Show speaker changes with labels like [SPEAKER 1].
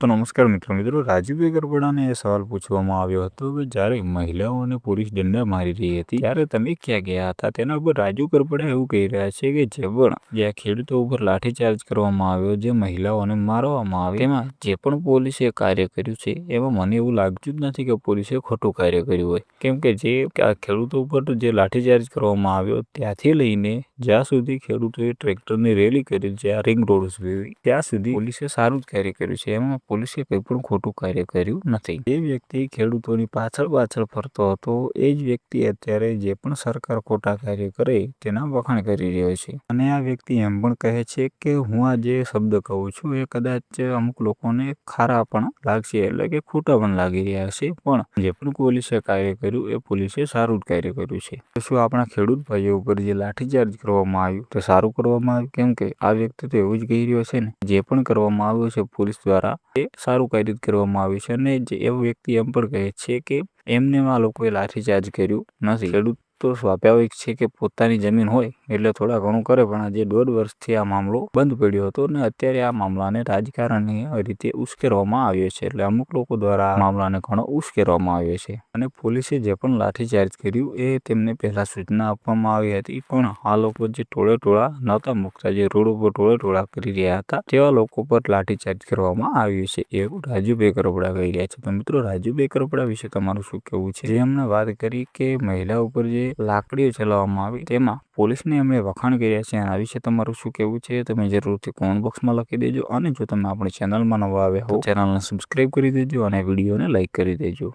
[SPEAKER 1] તો નમસ્કાર મિત્રો રાજુભાઈ ગરબડાને એ સવાલ પૂછવામાં આવ્યો હતો કે જ્યારે મહિલાઓને પોલીસ દંડા મારી રહી હતી ત્યારે તમે ક્યાં ગયા હતા। તેના ઉપર રાજુ ગરબડા એવું કહી રહ્યા છે કે જ્યાં ખેડૂતો ઉપર લાઠીચાર્જ કરવામાં આવ્યો, જે મહિલાઓને મારવામાં આવી, તેમાં જે પણ પોલીસે કાર્ય કર્યું છે એમાં મને એવું લાગતું જ નથી કે પોલીસે ખોટું કાર્ય કર્યું હોય, કેમ કે જે ખેડૂતો ઉપર જે લાઠીચાર્જ કરવામાં આવ્યો ત્યાંથી લઈને જ્યાં સુધી ખેડૂતોએ ટ્રેક્ટરની રેલી કરી છે આ રિંગ રોડ સુધી, ત્યાં સુધી પોલીસે સારું જ કાર્ય કર્યું છે। એમાં પોલીસે કંઈ પણ ખોટું કાર્ય કર્યું નથી। જે વ્યક્તિ ખેડૂતોની પાછળ ફરતો હતો એ જ વ્યક્તિ અત્યારે જે પણ સરકાર ખોટા કાર્ય કરે તેના વખાણ કરી રહ્યો છે, અને આ વ્યક્તિ એમ પણ કહે છે કે હું આ જે શબ્દ કહું છું એ કદાચ અમુક લોકોને ખારા પણ લાગશે, એટલે કે ખોટા પણ લાગી રહ્યા છે, પણ જે પણ પોલીસે કાર્ય કર્યું એ પોલીસે સારું જ કાર્ય કર્યું છે। તો શું આપણા ખેડૂત ભાઈઓ ઉપર જે લાઠીચાર્જ કરવામાં આવ્યું તે સારું કરવામાં આવ્યું, કેમ કે આ વ્યક્તિ તો એવું જ કહી રહ્યો છે ને જે પણ કરવામાં આવ્યું છે પોલીસ દ્વારા એ સારું કાર્ય કરવામાં આવ્યું છે, અને જે એવો વ્યક્તિ એમ પણ કહે છે કે એમને આ લોકોએ લાઠીચાર્જ કર્યું નથી। ખેડૂત તો સ્વાભાવિક છે કે પોતાની જમીન હોય એટલે થોડા ઘણું કરે, પણ આજે 1.5 વર્ષથી આ મામલો બંધ પડ્યો હતો અને અત્યારે આ મામલાને રાજકારણીય રીતે ઉશ્કેરવામાં આવ્યો છે, એટલે અમુક લોકો દ્વારા આ મામલાને ઘણો ઉશ્કેરવામાં આવ્યો છે, અને પોલીસે જે પણ લાઠીચાર્જ કર્યું એ તેમને પહેલા સૂચના આપવામાં આવી હતી, પણ આ લોકો જે ટોળા નહોતા મૂકતા, જે રોડ ઉપર ટોળા કરી રહ્યા હતા તેવા લોકો પર લાઠીચાર્જ કરવામાં આવ્યું છે એવું રાજુભાઈ ગરબડા કહી રહ્યા છે। તો મિત્રો રાજુભાઈ ગરબડા વિશે તમારું શું કહેવું છે? જે એમને વાત કરી કે મહિલા ઉપર જે લાકડીઓ ચલાવવામાં આવી તેમાં પોલીસને એમણે વખાણ કર્યા છે, આ વિશે તમારું શું કહેવું છે તમે જરૂરથી કોમેન્ટ બોક્સમાં લખી દેજો, અને જો તમે આપણી ચેનલમાં નવા આવ્યા હો ચેનલને સબસ્ક્રાઈબ કરી દેજો અને વિડીયોને લાઈક કરી દેજો।